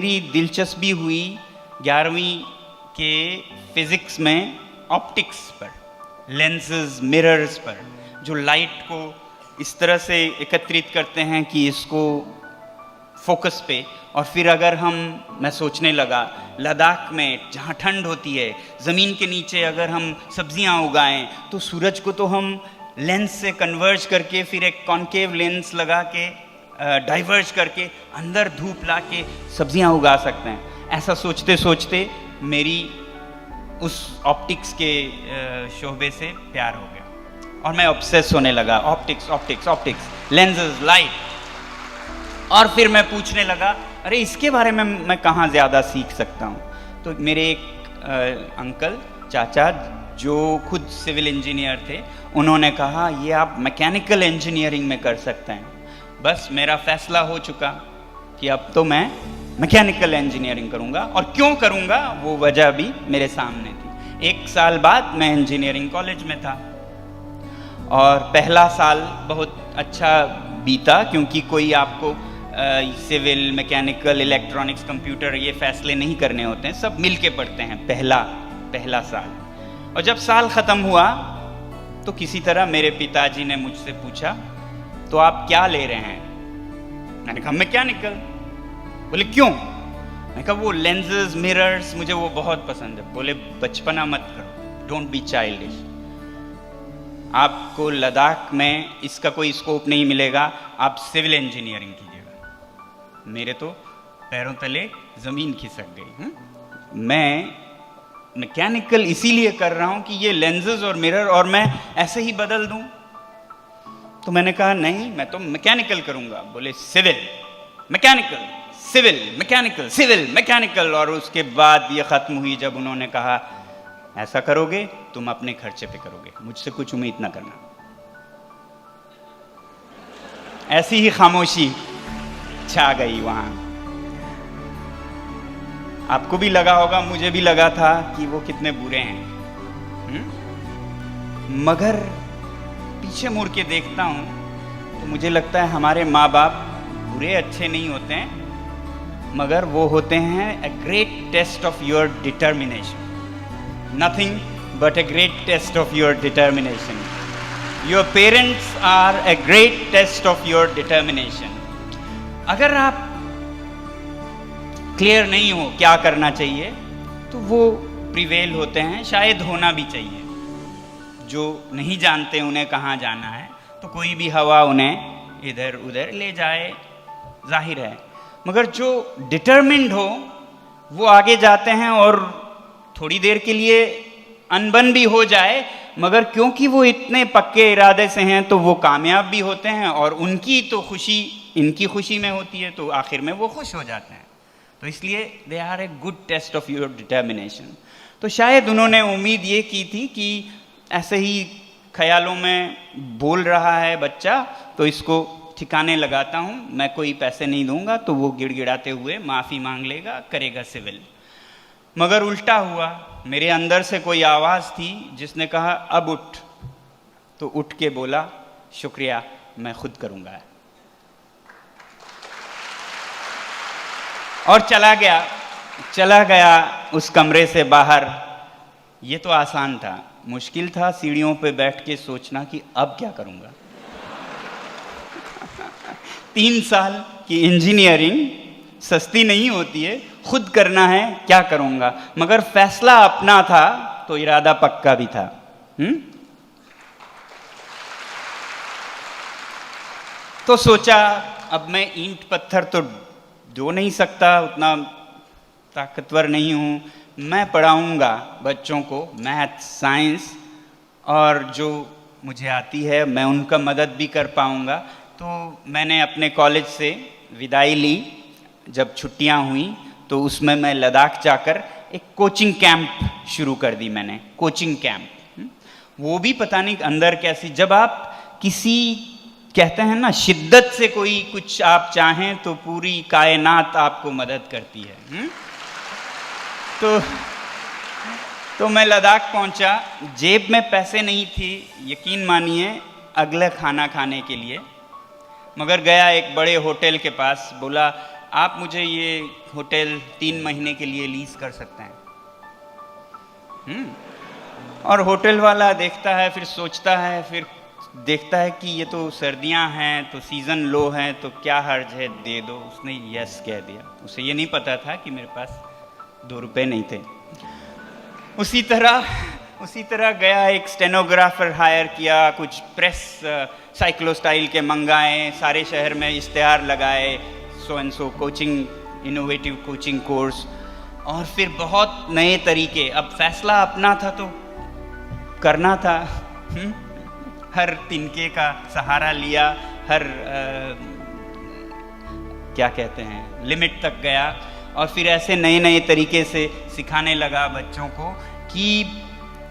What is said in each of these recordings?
मेरी दिलचस्पी हुई 11वीं के फिज़िक्स में ऑप्टिक्स पर, लेंसेज, मिरर्स पर, जो लाइट को इस तरह से एकत्रित करते हैं कि इसको फोकस पे, और फिर अगर मैं सोचने लगा लद्दाख में जहाँ ठंड होती है, ज़मीन के नीचे अगर हम सब्जियाँ उगाएं तो सूरज को तो हम लेंस से कन्वर्ज करके फिर एक कॉन्केव लेंस लगा के डाइवर्ज करके अंदर धूप ला के सब्जियाँ उगा सकते हैं। ऐसा सोचते सोचते मेरी उस ऑप्टिक्स के शोबे से प्यार हो गया और मैं ऑब्सेस होने लगा, optics optics optics, lenses, light. और फिर मैं पूछने लगा अरे इसके बारे में मैं कहाँ ज़्यादा सीख सकता हूँ। तो मेरे एक अंकल, चाचा, जो खुद सिविल इंजीनियर थे, उन्होंने कहा ये आप मैकेनिकल इंजीनियरिंग में कर सकते हैं। बस मेरा फैसला हो चुका कि अब तो मैं मैकेनिकल इंजीनियरिंग करूँगा, और क्यों करूँगा वो वजह भी मेरे सामने थी। 1 साल बाद मैं इंजीनियरिंग कॉलेज में था और पहला साल बहुत अच्छा बीता, क्योंकि कोई आपको सिविल, मैकेनिकल, इलेक्ट्रॉनिक्स, कंप्यूटर ये फैसले नहीं करने होते हैं, सब मिल के पढ़ते हैं पहला साल। और जब साल ख़त्म हुआ तो किसी तरह मेरे पिताजी ने मुझसे पूछा तो आप क्या ले रहे हैं? मैंने कहा मैकेनिकल। बोले क्यों? मैंने कहा वो लेंसेज, मिरर्स, मुझे वो बहुत पसंद है। बोले बचपना मत करो, डोंट बी चाइल्डिश, आपको लद्दाख में इसका कोई स्कोप नहीं मिलेगा, आप सिविल इंजीनियरिंग कीजिएगा। मेरे तो पैरों तले ज़मीन खिसक गई। मैं मैकेनिकल इसीलिए कर रहा हूँ कि ये लेंसेज और मिरर और मैं ऐसे ही बदल दूँ। तो मैंने कहा नहीं, मैं तो मैकेनिकल करूँगा। बोले civil, mechanical, civil, mechanical, civil, mechanical. और उसके बाद ये ख़त्म हुई जब उन्होंने कहा ऐसा करोगे तुम अपने खर्चे पे करोगे, मुझसे कुछ उम्मीद ना करना। ऐसी ही खामोशी छा गई वहाँ। आपको भी लगा होगा, मुझे भी लगा था कि वो कितने बुरे हैं। मगर पीछे मुड़ के देखता हूँ तो मुझे लगता है हमारे माँ बाप बुरे अच्छे नहीं होते हैं, मगर वो होते हैं a great test of your determination. Nothing but a great test of your determination. Your parents are a great test of your determination. अगर आप क्लियर नहीं हो क्या करना चाहिए तो वो प्रिवेल होते हैं, शायद होना भी चाहिए। जो नहीं जानते उन्हें कहाँ जाना है तो कोई भी हवा उन्हें इधर उधर ले जाए, जाहिर है। मगर जो डिटरमिन्ड हो वो आगे जाते हैं और थोड़ी देर के लिए अनबन भी हो जाए, मगर क्योंकि वो इतने पक्के इरादे से हैं तो वो कामयाब भी होते हैं और उनकी तो खुशी इनकी खुशी में होती है, तो आखिर में वो खुश हो जाते हैं। तो इसलिए they are a good test of your determination. तो शायद उन्होंने उम्मीद ये की थी कि ऐसे ही ख्यालों में बोल रहा है बच्चा तो इसको ठिकाने लगाता हूँ, मैं कोई पैसे नहीं दूंगा तो वो गिड़गिड़ाते हुए माफ़ी मांग लेगा, करेगा सिविल। मगर उल्टा हुआ, मेरे अंदर से कोई आवाज़ थी जिसने कहा अब उठ। तो उठ के बोला शुक्रिया, मैं खुद करूँगा। और चला गया उस कमरे से बाहर। ये तो आसान था, मुश्किल था सीढ़ियों पे बैठ के सोचना कि अब क्या करूँगा। 3 साल की इंजीनियरिंग सस्ती नहीं होती है, खुद करना है, क्या करूँगा। मगर फैसला अपना था तो इरादा पक्का भी था। तो सोचा अब मैं ईंट पत्थर तो जो नहीं सकता, उतना ताकतवर नहीं हूँ, मैं पढ़ाऊँगा बच्चों को मैथ, साइंस, और जो मुझे आती है मैं उनका मदद भी कर पाऊँगा। तो मैंने अपने कॉलेज से विदाई ली। जब छुट्टियाँ हुई तो उसमें मैं लद्दाख जाकर एक कोचिंग कैंप शुरू कर दी मैंने, कोचिंग कैंप। वो भी पता नहीं अंदर कैसी, जब आप किसी कहते हैं ना शिद्दत से कोई कुछ आप चाहें तो पूरी कायनात आपको मदद करती है। तो मैं लद्दाख पहुंचा, जेब में पैसे नहीं थे यकीन मानिए अगला खाना खाने के लिए, मगर गया एक बड़े होटल के पास, बोला आप मुझे ये होटल 3 महीने के लिए लीज कर सकते हैं। और होटल वाला देखता है, फिर सोचता है, फिर देखता है कि ये तो सर्दियां हैं, तो सीज़न लो है, तो क्या हर्ज है, दे दो। उसने यस कह दिया। उसे ये नहीं पता था कि मेरे पास 2 रुपये नहीं थे। उसी तरह गया, एक स्टेनोग्राफर हायर किया, कुछ प्रेस साइक्लो स्टाइल के मंगाए, सारे शहर में इश्तेहार लगाए, so and so coaching, innovative coaching course, और फिर बहुत नए तरीके। अब फैसला अपना था तो करना था। हर तिनके का सहारा लिया, हर क्या कहते हैं, लिमिट तक गया, और फिर ऐसे नए नए तरीके से सिखाने लगा बच्चों को कि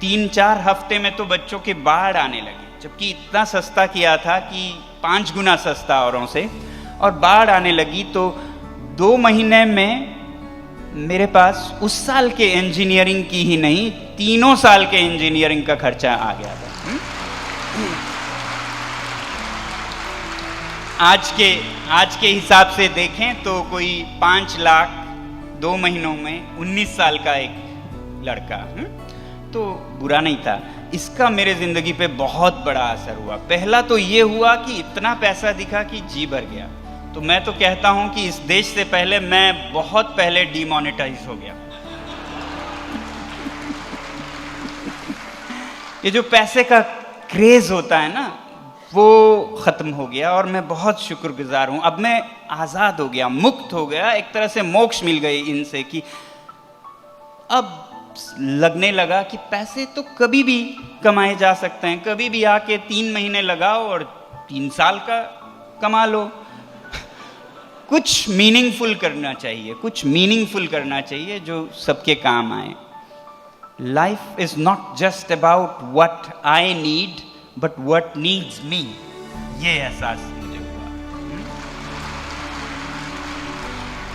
3-4 हफ्ते में तो बच्चों के बाढ़ आने लगे, जबकि इतना सस्ता किया था कि 5 गुना सस्ता औरों से, और बाढ़ आने लगी। तो 2 महीने में मेरे पास उस साल के इंजीनियरिंग की ही नहीं, 3 साल के इंजीनियरिंग का खर्चा आ गया था। आज के हिसाब से देखें तो कोई 5 लाख 2 महीनों में 19 साल का एक लड़का, तो बुरा नहीं था। इसका मेरे जिंदगी पे बहुत बड़ा असर हुआ। पहला तो ये हुआ कि इतना पैसा दिखा कि जी भर गया। तो मैं तो कहता हूं कि इस देश से पहले मैं बहुत पहले डिमोनेटाइज हो गया। ये जो पैसे का क्रेज होता है ना, वो खत्म हो गया, और मैं बहुत शुक्रगुजार हूं। अब मैं आजाद हो गया, मुक्त हो गया, एक तरह से मोक्ष मिल गई इनसे। कि अब लगने लगा कि पैसे तो कभी भी कमाए जा सकते हैं, कभी भी आके 3 महीने लगाओ और 3 साल का कमा लो। कुछ मीनिंगफुल करना चाहिए, कुछ मीनिंगफुल करना चाहिए जो सबके काम आए। Life is not just about what I need but what needs मी। ये एहसास मुझे हुआ,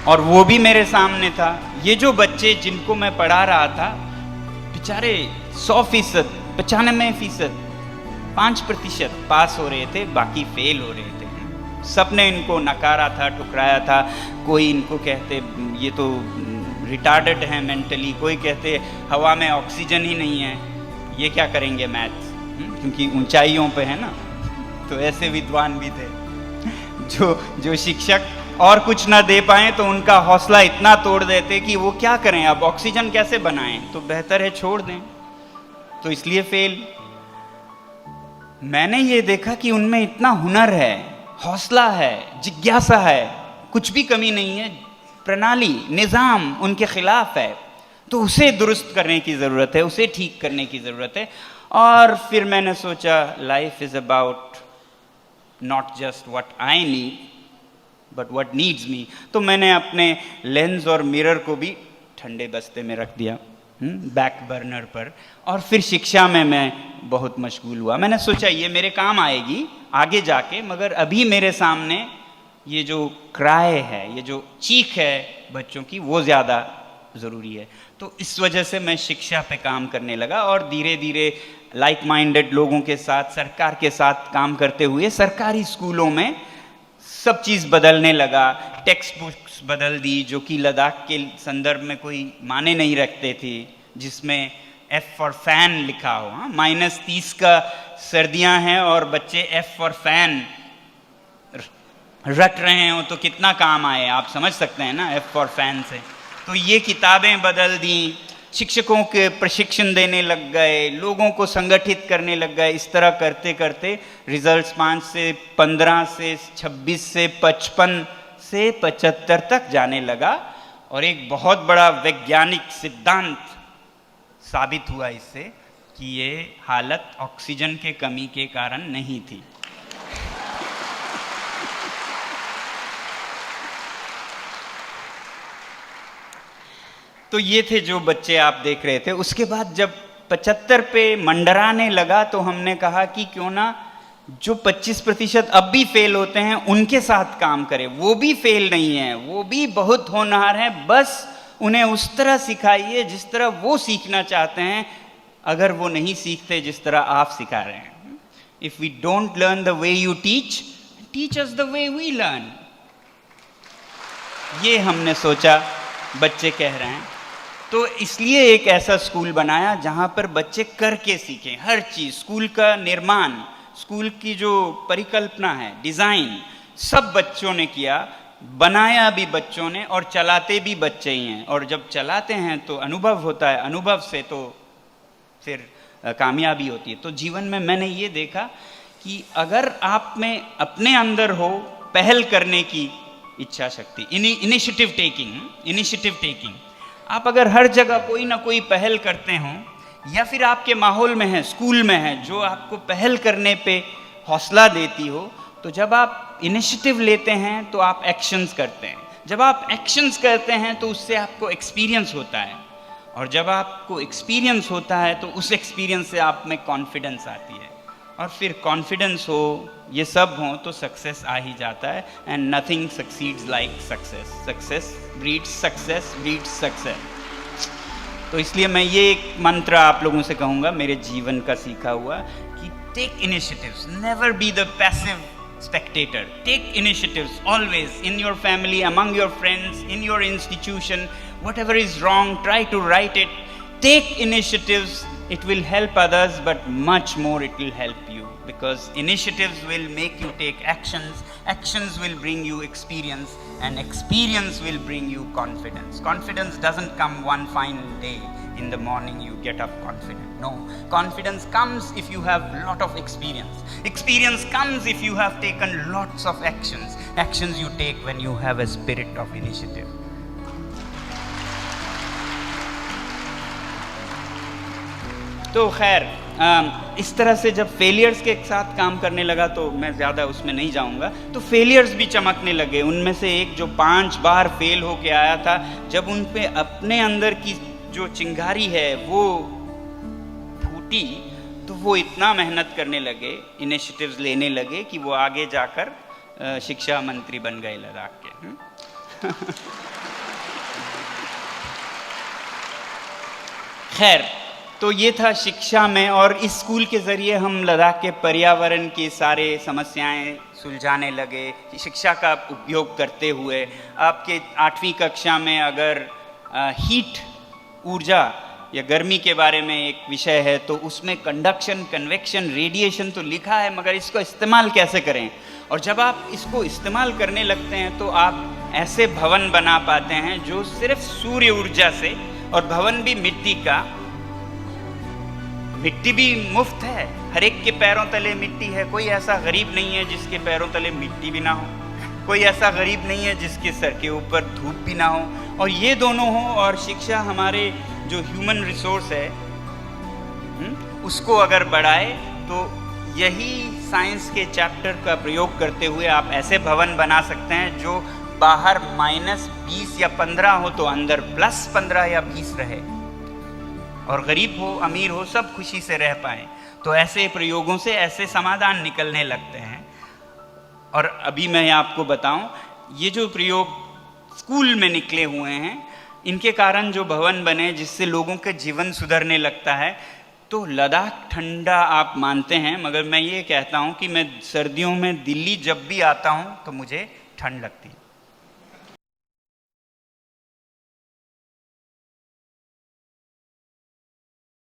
और वो भी मेरे सामने था। ये जो बच्चे जिनको मैं पढ़ा रहा था, बेचारे 100%, 95%, 5% पास हो रहे थे, बाकी फेल हो रहे थे। सबने इनको नकारा था, ठुकराया था। कोई इनको कहते ये तो रिटार्डेड है मेंटली, कोई कहते हवा में ऑक्सीजन ही नहीं है, ये क्या करेंगे मैथ्स, क्योंकि ऊंचाइयों पे है ना। तो ऐसे विद्वान भी थे जो शिक्षक और कुछ ना दे पाए तो उनका हौसला इतना तोड़ देते कि वो क्या करें, अब ऑक्सीजन कैसे बनाएं, तो बेहतर है छोड़ दें। तो इसलिए फेल। मैंने ये देखा कि उनमें इतना हुनर है, हौसला है, जिज्ञासा है, कुछ भी कमी नहीं है। प्रणाली, निज़ाम उनके खिलाफ है, तो उसे दुरुस्त करने की ज़रूरत है, उसे ठीक करने की ज़रूरत है। और फिर मैंने सोचा life is about not just what I need but what needs मी। तो मैंने अपने लेंस और मिरर को भी ठंडे बस्ते में रख दिया, बैक बर्नर पर, और फिर शिक्षा में मैं बहुत मशगूल हुआ। मैंने सोचा ये मेरे काम आएगी आगे जाके, मगर अभी मेरे सामने ये जो क्राय है, ये जो चीख है बच्चों की, वो ज़्यादा ज़रूरी है। तो इस वजह से मैं शिक्षा पे काम करने लगा, और धीरे धीरे लाइक माइंडेड लोगों के साथ, सरकार के साथ काम करते हुए सरकारी स्कूलों में सब चीज़ बदलने लगा। टेक्स्ट बुक्स बदल दी जो कि लद्दाख के संदर्भ में कोई माने नहीं रखते थे, जिसमें F फॉर फैन लिखा हो। -30 का सर्दियां हैं और बच्चे F फॉर फैन रट रहे हो तो कितना काम आए, आप समझ सकते हैं ना, F फॉर फैन से। तो ये किताबें बदल दी, शिक्षकों के प्रशिक्षण देने लग गए, लोगों को संगठित करने लग गए। इस तरह करते करते रिजल्ट्स 5 से 15 से 26 से 55 से 75 तक जाने लगा, और एक बहुत बड़ा वैज्ञानिक सिद्धांत साबित हुआ इससे कि ये हालत ऑक्सीजन के कमी के कारण नहीं थी। तो ये थे जो बच्चे आप देख रहे थे। उसके बाद जब 75 पे मंडराने लगा तो हमने कहा कि क्यों ना जो 25% अब भी फेल होते हैं उनके साथ काम करें। वो भी फेल नहीं है, वो भी बहुत होनहार हैं, बस उन्हें उस तरह सिखाइए जिस तरह वो सीखना चाहते हैं, अगर वो नहीं सीखते जिस तरह आप सिखा रहे हैं। If we don't learn the way you teach, teach us the way we learn. ये हमने सोचा, बच्चे कह रहे हैं, तो इसलिए एक ऐसा स्कूल बनाया जहाँ पर बच्चे करके सीखें हर चीज़। स्कूल का निर्माण, स्कूल की जो परिकल्पना है, डिज़ाइन, सब बच्चों ने किया, बनाया भी बच्चों ने और चलाते भी बच्चे ही हैं। और जब चलाते हैं तो अनुभव होता है, अनुभव से तो फिर कामयाबी होती है। तो जीवन में मैंने ये देखा कि अगर आप में अपने अंदर हो पहल करने की इच्छा शक्ति, इनिशिएटिव टेकिंग, आप अगर हर जगह कोई ना कोई पहल करते हो, या फिर आपके माहौल में है, स्कूल में है, जो आपको पहल करने पे हौसला देती हो, तो जब आप इनिशिएटिव लेते हैं तो आप एक्शंस करते हैं। जब आप एक्शंस करते हैं तो उससे आपको एक्सपीरियंस होता है, और जब आपको एक्सपीरियंस होता है तो उस एक्सपीरियंस से आप में कॉन्फिडेंस आती है, और फिर कॉन्फिडेंस हो, ये सब हो तो सक्सेस आ ही जाता है। And nothing succeeds like success. Success breeds success. तो इसलिए मैं ये एक मंत्र आप लोगों से कहूँगा, मेरे जीवन का सीखा हुआ, कि take initiatives, never be the passive spectator. Take initiatives always, in your family, among your friends, in your institution. Whatever is wrong, try to right it. Take initiatives. It will help others, but much more it will help you, because initiatives will make you take actions. Actions will bring you experience, and experience will bring you confidence. Confidence doesn't come one fine day in the morning you get up confident. No, confidence comes if you have lot of experience. Experience comes if you have taken lots of actions. Actions you take when you have a spirit of initiative. तो खैर, इस तरह से जब failures के साथ काम करने लगा तो मैं ज़्यादा उसमें नहीं जाऊंगा, तो फेलियर्स भी चमकने लगे। उनमें से एक जो 5 बार फेल होके आया था, जब उन पे अपने अंदर की जो चिंगारी है वो फूटी, तो वो इतना मेहनत करने लगे, इनिशिएटिव्स लेने लगे कि वो आगे जाकर शिक्षा मंत्री बन गए लद्दाख के। खैर, तो ये था शिक्षा में, और इस स्कूल के ज़रिए हम लद्दाख के पर्यावरण की सारे समस्याएं सुलझाने लगे। शिक्षा का उपयोग करते हुए आपके 8वीं कक्षा में अगर हीट ऊर्जा या गर्मी के बारे में एक विषय है, तो उसमें कंडक्शन, कन्वेक्शन, रेडिएशन तो लिखा है, मगर इसको इस्तेमाल कैसे करें। और जब आप इसको इस्तेमाल करने लगते हैं तो आप ऐसे भवन बना पाते हैं जो सिर्फ सूर्य ऊर्जा से, और भवन भी मिट्टी का, मिट्टी भी मुफ्त है, हर एक के पैरों तले मिट्टी है। कोई ऐसा गरीब नहीं है जिसके पैरों तले मिट्टी भी ना हो, कोई ऐसा गरीब नहीं है जिसके सर के ऊपर धूप भी ना हो, और ये दोनों हो। और शिक्षा हमारे जो ह्यूमन रिसोर्स है उसको अगर बढ़ाए, तो यही साइंस के चैप्टर का प्रयोग करते हुए आप ऐसे भवन बना सकते हैं जो बाहर -20 या 15 हो तो अंदर +15 या 20 रहे, और गरीब हो अमीर हो सब खुशी से रह पाए। तो ऐसे प्रयोगों से ऐसे समाधान निकलने लगते हैं। और अभी मैं आपको बताऊं, ये जो प्रयोग स्कूल में निकले हुए हैं, इनके कारण जो भवन बने जिससे लोगों के जीवन सुधरने लगता है। तो लद्दाख ठंडा आप मानते हैं, मगर मैं ये कहता हूं कि मैं सर्दियों में दिल्ली जब भी आता हूं तो मुझे ठंड लगती है।